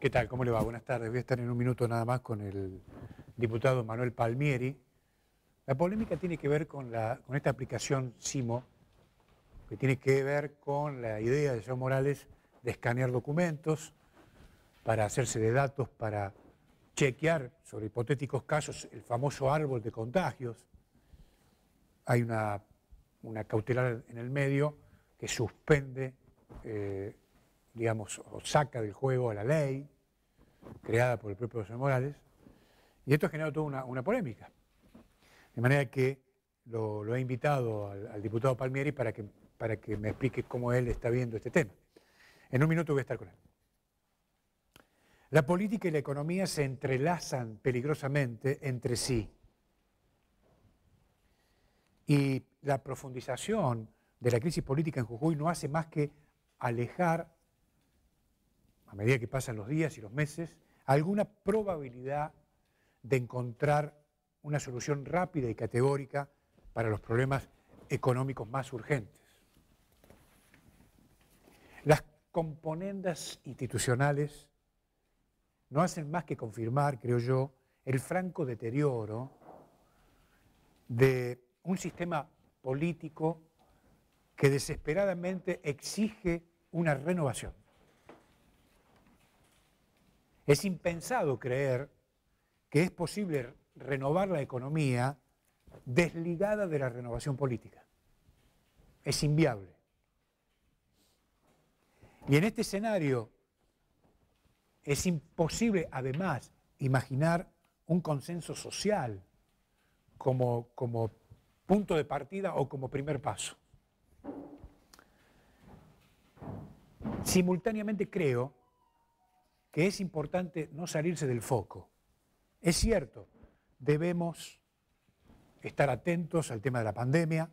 ¿Qué tal? ¿Cómo le va? Buenas tardes. Voy a estar en un minuto nada más con el diputado Manuel Palmieri. La polémica tiene que ver con esta aplicación Simo, que tiene que ver con la idea de Evo Morales de escanear documentos para hacerse de datos, para chequear sobre hipotéticos casos el famoso árbol de contagios. Hay una cautelar en el medio que suspende, digamos, o saca del juego a la ley creada por el propio Evo Morales, y esto ha generado toda una polémica. De manera que lo he invitado al diputado Palmieri para que me explique cómo él está viendo este tema. En un minuto voy a estar con él. La política y la economía se entrelazan peligrosamente entre sí. Y la profundización de la crisis política en Jujuy no hace más que alejar, a medida que pasan los días y los meses, alguna probabilidad de encontrar una solución rápida y categórica para los problemas económicos más urgentes. Las componendas institucionales no hacen más que confirmar, creo yo, el franco deterioro de un sistema político que desesperadamente exige una renovación. Es impensado creer que es posible renovar la economía desligada de la renovación política. Es inviable. Y en este escenario es imposible, además, imaginar un consenso social como punto de partida o como primer paso. Simultáneamente creo que es importante no salirse del foco. Es cierto, debemos estar atentos al tema de la pandemia,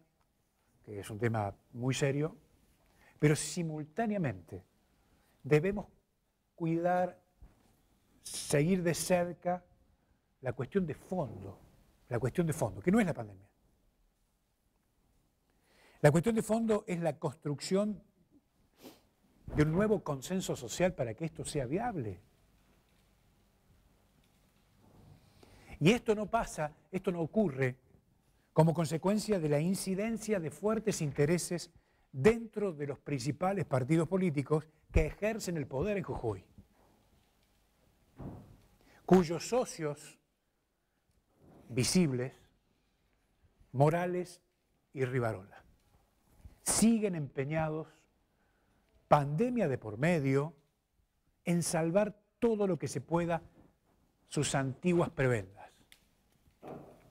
que es un tema muy serio, pero simultáneamente debemos cuidar, seguir de cerca la cuestión de fondo, que no es la pandemia. La cuestión de fondo es la construcción de un nuevo consenso social para que esto sea viable. Y esto no ocurre como consecuencia de la incidencia de fuertes intereses dentro de los principales partidos políticos que ejercen el poder en Jujuy, cuyos socios visibles, Morales y Rivarola, siguen empeñados, pandemia de por medio, en salvar todo lo que se pueda sus antiguas prebendas.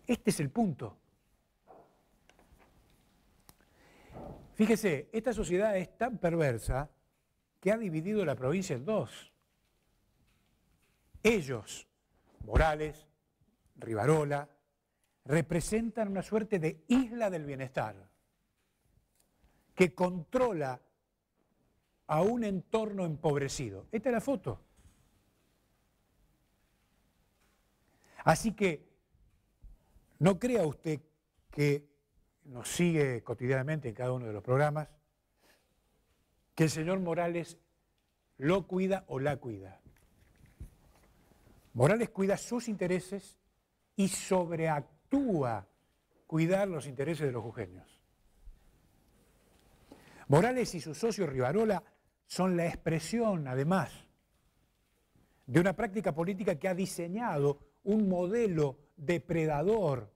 Este es el punto. Fíjese, esta sociedad es tan perversa que ha dividido la provincia en dos. Ellos, Morales, Rivarola, representan una suerte de isla del bienestar que controla a un entorno empobrecido. Esta es la foto. Así que no crea usted que nos sigue cotidianamente en cada uno de los programas, que el señor Morales lo cuida o la cuida. Morales cuida sus intereses y sobreactúa cuidar los intereses de los jujeños. Morales y su socio Rivarola son la expresión, además, de una práctica política que ha diseñado un modelo depredador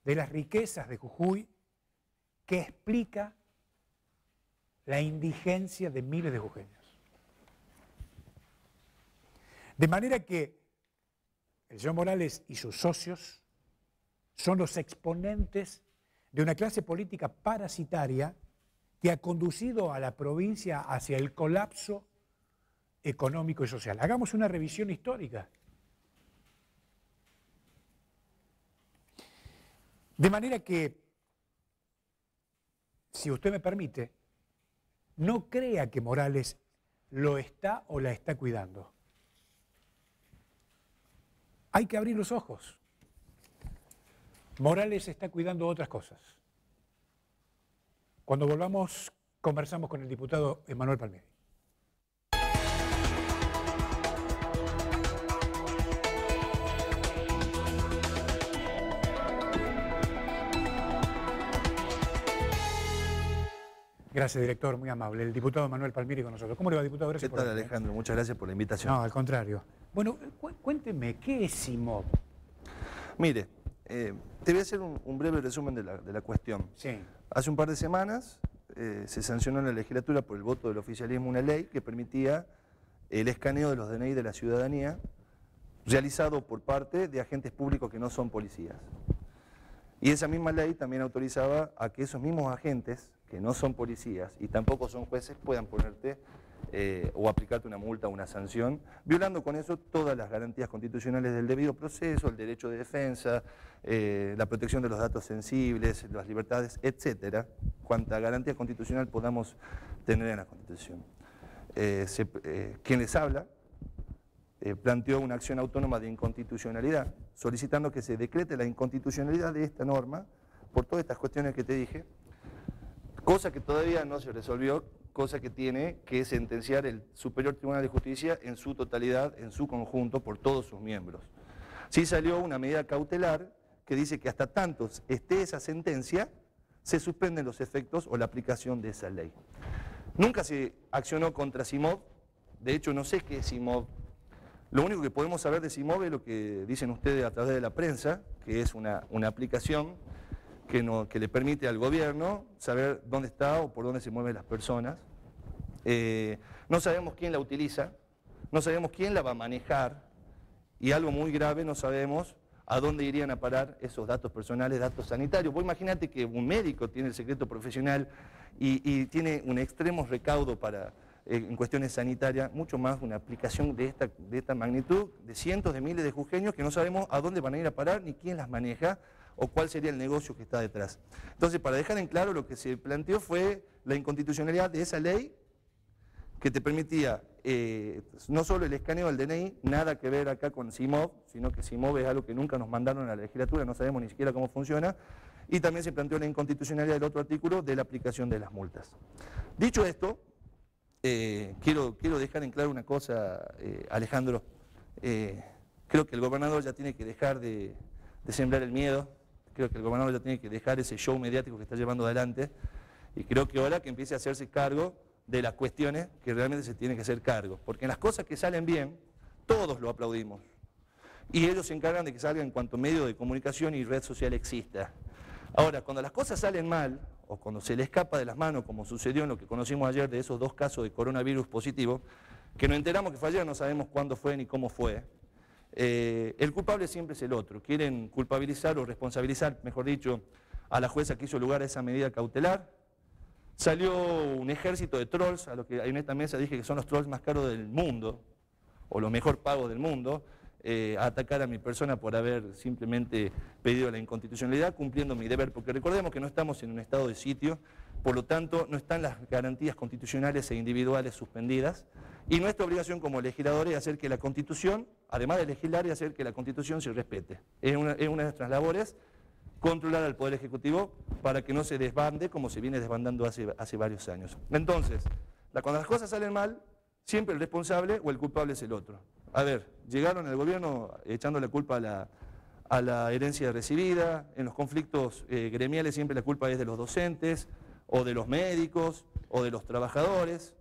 de las riquezas de Jujuy que explica la indigencia de miles de jujeños. De manera que el señor Morales y sus socios son los exponentes de una clase política parasitaria que ha conducido a la provincia hacia el colapso económico y social. Hagamos una revisión histórica. De manera que, si usted me permite, no crea que Morales lo está o la está cuidando. Hay que abrir los ojos. Morales está cuidando otras cosas. Cuando volvamos, conversamos con el diputado Manuel Palmieri. Gracias, director, muy amable. El diputado Manuel Palmieri con nosotros. ¿Cómo le va, diputado? ¿Qué Gracias tal, Alejandro? Muchas gracias por la invitación. No, al contrario. Bueno, cuénteme, ¿qué es CIMOV? Mire, te voy a hacer un breve resumen de la cuestión. Sí. Hace un par de semanas se sancionó en la legislatura por el voto del oficialismo una ley que permitía el escaneo de los DNI de la ciudadanía realizado por parte de agentes públicos que no son policías. Y esa misma ley también autorizaba a que esos mismos agentes, que no son policías y tampoco son jueces, puedan ponerte o aplicarte una multa o una sanción, violando con eso todas las garantías constitucionales del debido proceso, el derecho de defensa, la protección de los datos sensibles, las libertades, etcétera, cuanta garantía constitucional podamos tener en la Constitución. Quien les habla planteó una acción autónoma de inconstitucionalidad, solicitando que se decrete la inconstitucionalidad de esta norma por todas estas cuestiones que te dije, cosa que todavía no se resolvió, cosa que tiene que sentenciar el Superior Tribunal de Justicia en su totalidad, en su conjunto, por todos sus miembros. Sí salió una medida cautelar que dice que hasta tanto esté esa sentencia, se suspenden los efectos o la aplicación de esa ley. Nunca se accionó contra CIMOV, de hecho no sé qué es CIMOV. Lo único que podemos saber de CIMOV es lo que dicen ustedes a través de la prensa, que es una aplicación que le permite al gobierno saber dónde está o por dónde se mueven las personas. No sabemos quién la utiliza, no sabemos quién la va a manejar y algo muy grave, no sabemos a dónde irían a parar esos datos personales, datos sanitarios. Vos imaginate que un médico tiene el secreto profesional y tiene un extremo recaudo en cuestiones sanitarias, mucho más una aplicación de esta magnitud, de cientos de miles de jujeños que no sabemos a dónde van a ir a parar ni quién las maneja o cuál sería el negocio que está detrás. Entonces, para dejar en claro, lo que se planteó fue la inconstitucionalidad de esa ley que te permitía no solo el escaneo del DNI, nada que ver acá con CIMOV, sino que CIMOV es algo que nunca nos mandaron a la legislatura, no sabemos ni siquiera cómo funciona, y también se planteó la inconstitucionalidad del otro artículo de la aplicación de las multas. Dicho esto, quiero dejar en claro una cosa, Alejandro. Creo que el gobernador ya tiene que dejar de sembrar el miedo, creo que el gobernador ya tiene que dejar ese show mediático que está llevando adelante, y creo que ahora que empiece a hacerse cargo de las cuestiones que realmente se tiene que hacer cargo, porque en las cosas que salen bien, todos lo aplaudimos, y ellos se encargan de que salga en cuanto medio de comunicación y red social exista. Ahora, cuando las cosas salen mal, o cuando se le escapa de las manos, como sucedió en lo que conocimos ayer de esos 2 casos de coronavirus positivo, que nos enteramos que fue ayer, no sabemos cuándo fue ni cómo fue, el culpable siempre es el otro. Quieren culpabilizar o responsabilizar, mejor dicho, a la jueza que hizo lugar a esa medida cautelar. Salió un ejército de trolls, a lo que en esta mesa dije que son los trolls más caros del mundo, o los mejor pagos del mundo, a atacar a mi persona por haber simplemente pedido la inconstitucionalidad, cumpliendo mi deber, porque recordemos que no estamos en un estado de sitio, por lo tanto no están las garantías constitucionales e individuales suspendidas, y nuestra obligación como legisladores es hacer que la Constitución, además de legislar, y hacer que la Constitución se respete. Es una de nuestras labores, controlar al Poder Ejecutivo para que no se desbande como se viene desbandando hace varios años. Entonces, cuando las cosas salen mal, siempre el responsable o el culpable es el otro. A ver, llegaron al gobierno echando la culpa a la herencia recibida, en los conflictos gremiales siempre la culpa es de los docentes, o de los médicos, o de los trabajadores.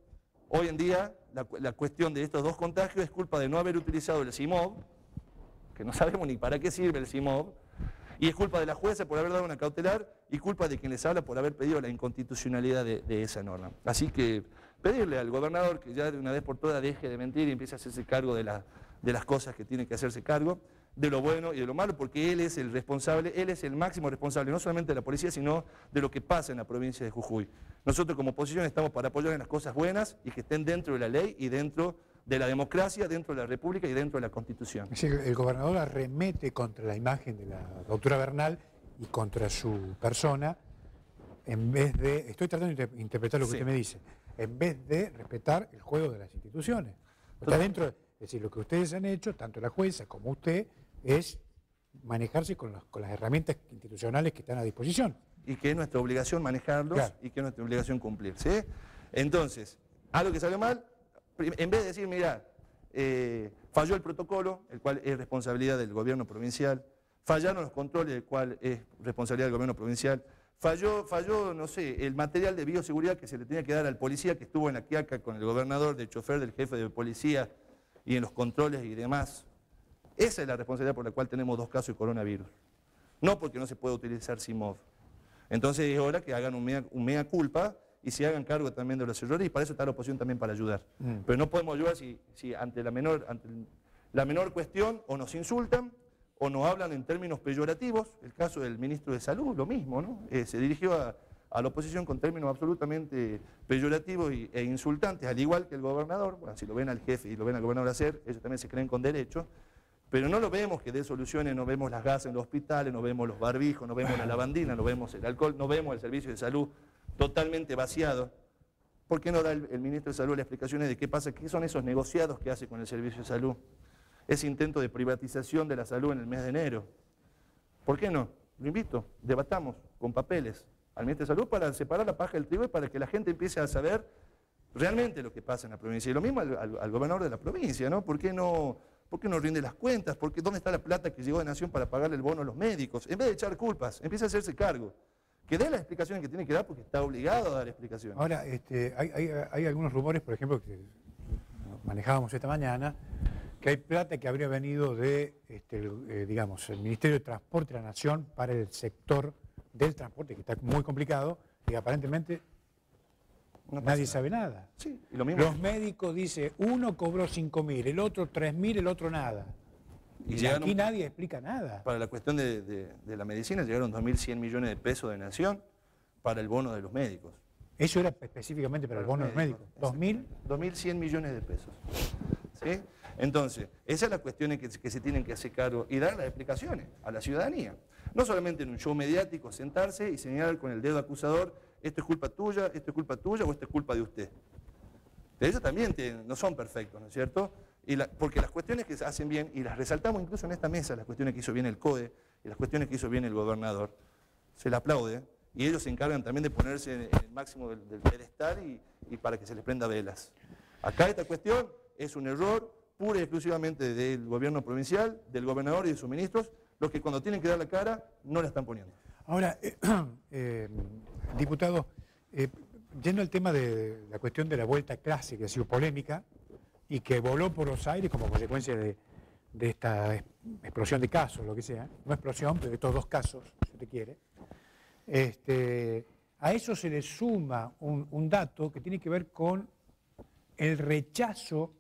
Hoy en día la cuestión de estos 2 contagios es culpa de no haber utilizado el CIMOV, que no sabemos ni para qué sirve el CIMOV, y es culpa de la jueza por haber dado una cautelar y culpa de quien les habla por haber pedido la inconstitucionalidad de esa norma. Así que pedirle al gobernador que ya de una vez por todas deje de mentir y empiece a hacerse cargo de las cosas que tiene que hacerse cargo, de lo bueno y de lo malo, porque él es el responsable, él es el máximo responsable, no solamente de la policía, sino de lo que pasa en la provincia de Jujuy. Nosotros como oposición estamos para apoyar en las cosas buenas y que estén dentro de la ley y dentro de la democracia, dentro de la República y dentro de la Constitución. Es decir, el gobernador arremete contra la imagen de la doctora Bernal y contra su persona, en vez de, estoy tratando de interpretar lo que usted me dice, en vez de respetar el juego de las instituciones. Está dentro, es decir, lo que ustedes han hecho, tanto la jueza como usted, es manejarse con las herramientas institucionales que están a disposición. Y que es nuestra obligación manejarlos, claro, y que es nuestra obligación cumplir, ¿sí? Entonces, algo que salió mal, en vez de decir, mira, falló el protocolo, el cual es responsabilidad del gobierno provincial, fallaron los controles, el cual es responsabilidad del gobierno provincial, falló, no sé, el material de bioseguridad que se le tenía que dar al policía que estuvo en la Quiaca con el gobernador, del chofer, del jefe de policía y en los controles y demás. Esa es la responsabilidad por la cual tenemos 2 casos de coronavirus. No porque no se puede utilizar Simov. Entonces es hora que hagan un mea culpa y se hagan cargo también de los errores, y para eso está la oposición también para ayudar. Pero no podemos ayudar si ante la menor cuestión o nos insultan o nos hablan en términos peyorativos. El caso del ministro de Salud, lo mismo, ¿no? Se dirigió a la oposición con términos absolutamente peyorativos e insultantes, al igual que el gobernador. Bueno, si lo ven al jefe y lo ven al gobernador hacer, ellos también se creen con derecho, pero no lo vemos que dé soluciones, no vemos las gasas en los hospitales, no vemos los barbijos, no vemos la lavandina, no vemos el alcohol, no vemos el servicio de salud totalmente vaciado. ¿Por qué no da el ministro de Salud las explicaciones de qué pasa, qué son esos negociados que hace con el servicio de salud? Ese intento de privatización de la salud en el mes de enero. ¿Por qué no? Lo invito, debatamos con papeles al ministro de Salud para separar la paja del trigo y para que la gente empiece a saber realmente lo que pasa en la provincia. Y lo mismo al gobernador de la provincia, ¿no? ¿Por qué no rinde las cuentas? ¿Dónde está la plata que llegó de Nación para pagarle el bono a los médicos? En vez de echar culpas, empieza a hacerse cargo. Que dé las explicaciones que tiene que dar porque está obligado a dar explicaciones. Ahora, hay algunos rumores, por ejemplo, que manejábamos esta mañana, que hay plata que habría venido de, digamos, el Ministerio de Transporte de la Nación para el sector del transporte, que está muy complicado, y aparentemente nadie sabe nada. Sí, y lo mismo. Los médicos dicen, uno cobró 5.000, el otro 3.000, el otro nada. Y aquí nadie explica nada. Para la cuestión de la medicina llegaron 2.100 millones de pesos de Nación para el bono de los médicos. Eso era específicamente para el bono de los médicos. 2.100 millones de pesos. ¿Sí? Entonces, esa es la cuestión que se tienen que hacer cargo y dar las explicaciones a la ciudadanía. No solamente en un show mediático, sentarse y señalar con el dedo acusador, esto es culpa tuya o esto es culpa de usted. Ellos también no son perfectos, ¿no es cierto? Porque las cuestiones que se hacen bien, y las resaltamos incluso en esta mesa, las cuestiones que hizo bien el COE y las cuestiones que hizo bien el gobernador, se le aplaude, y ellos se encargan también de ponerse en el máximo del pedestal y para que se les prenda velas. Acá esta cuestión es un error pura y exclusivamente del gobierno provincial, del gobernador y de sus ministros, los que cuando tienen que dar la cara no la están poniendo. Ahora, diputado, yendo al tema de la cuestión de la vuelta a clase, que ha sido polémica y que voló por los aires como consecuencia de esta explosión de casos, lo que sea, no explosión, pero de estos 2 casos, si usted quiere, a eso se le suma un dato que tiene que ver con el rechazo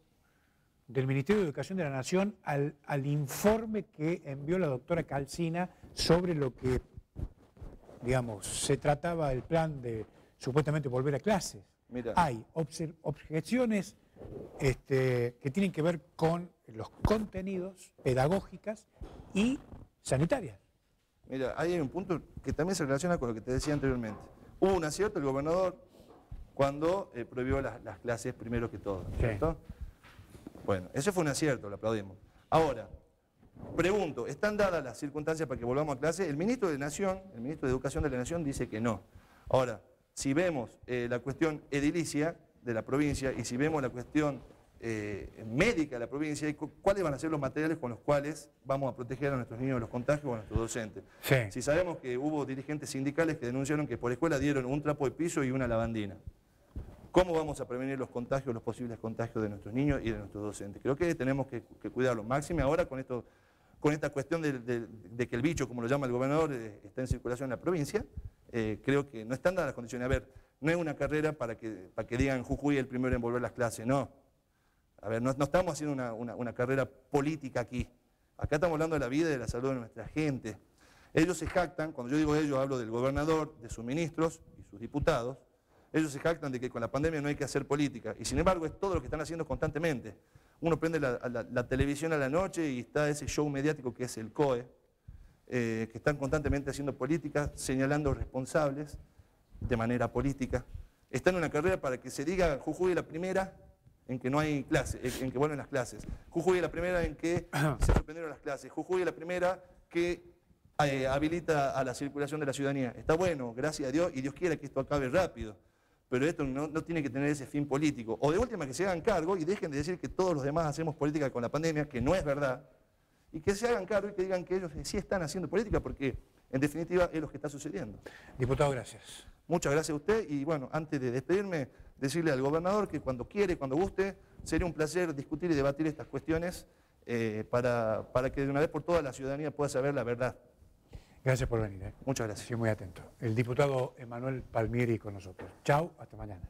del Ministerio de Educación de la Nación al informe que envió la doctora Calcina sobre lo que, digamos, se trataba el plan de supuestamente volver a clases. Mira. Hay objeciones que tienen que ver con los contenidos pedagógicas y sanitarias. Mira, ahí hay un punto que también se relaciona con lo que te decía anteriormente. Hubo un acierto el gobernador cuando prohibió las clases primero que todo, ¿cierto? Sí. Bueno, ese fue un acierto, lo aplaudimos. Ahora, pregunto, ¿están dadas las circunstancias para que volvamos a clase? El ministro de Nación, el ministro de Educación de la Nación dice que no. Ahora, si vemos la cuestión edilicia de la provincia y si vemos la cuestión médica de la provincia, ¿cuáles van a ser los materiales con los cuales vamos a proteger a nuestros niños de los contagios o a nuestros docentes? Sí. Si sabemos que hubo dirigentes sindicales que denunciaron que por escuela dieron un trapo de piso y una lavandina, ¿cómo vamos a prevenir los contagios, los posibles contagios de nuestros niños y de nuestros docentes? Creo que tenemos que cuidarlo. Máxime ahora con esta cuestión de que el bicho, como lo llama el gobernador, está en circulación en la provincia. Creo que no están dadas las condiciones. A ver, no es una carrera para que digan Jujuy el primero en volver las clases, no. A ver, no estamos haciendo una carrera política aquí. Acá estamos hablando de la vida y de la salud de nuestra gente. Ellos se jactan, cuando yo digo ellos hablo del gobernador, de sus ministros y sus diputados. Ellos se jactan de que con la pandemia no hay que hacer política, y sin embargo es todo lo que están haciendo constantemente. Uno prende la televisión a la noche y está ese show mediático que es el COE, que están constantemente haciendo política, señalando responsables de manera política. Están en una carrera para que se diga Jujuy es la primera en que no hay clases, en que vuelven las clases. Jujuy es la primera en que se suspendieron las clases. Jujuy es la primera que habilita a la circulación de la ciudadanía. Está bueno, gracias a Dios, y Dios quiera que esto acabe rápido. Pero esto no tiene que tener ese fin político. O de última que se hagan cargo y dejen de decir que todos los demás hacemos política con la pandemia, que no es verdad, y que se hagan cargo y que digan que ellos sí están haciendo política, porque en definitiva es lo que está sucediendo. Diputado, gracias. Muchas gracias a usted y bueno, antes de despedirme, decirle al gobernador que cuando quiere, cuando guste, sería un placer discutir y debatir estas cuestiones para que de una vez por todas la ciudadanía pueda saber la verdad. Gracias por venir. Muchas gracias. Estoy muy atento. El diputado Emanuel Palmieri con nosotros. Chao, hasta mañana.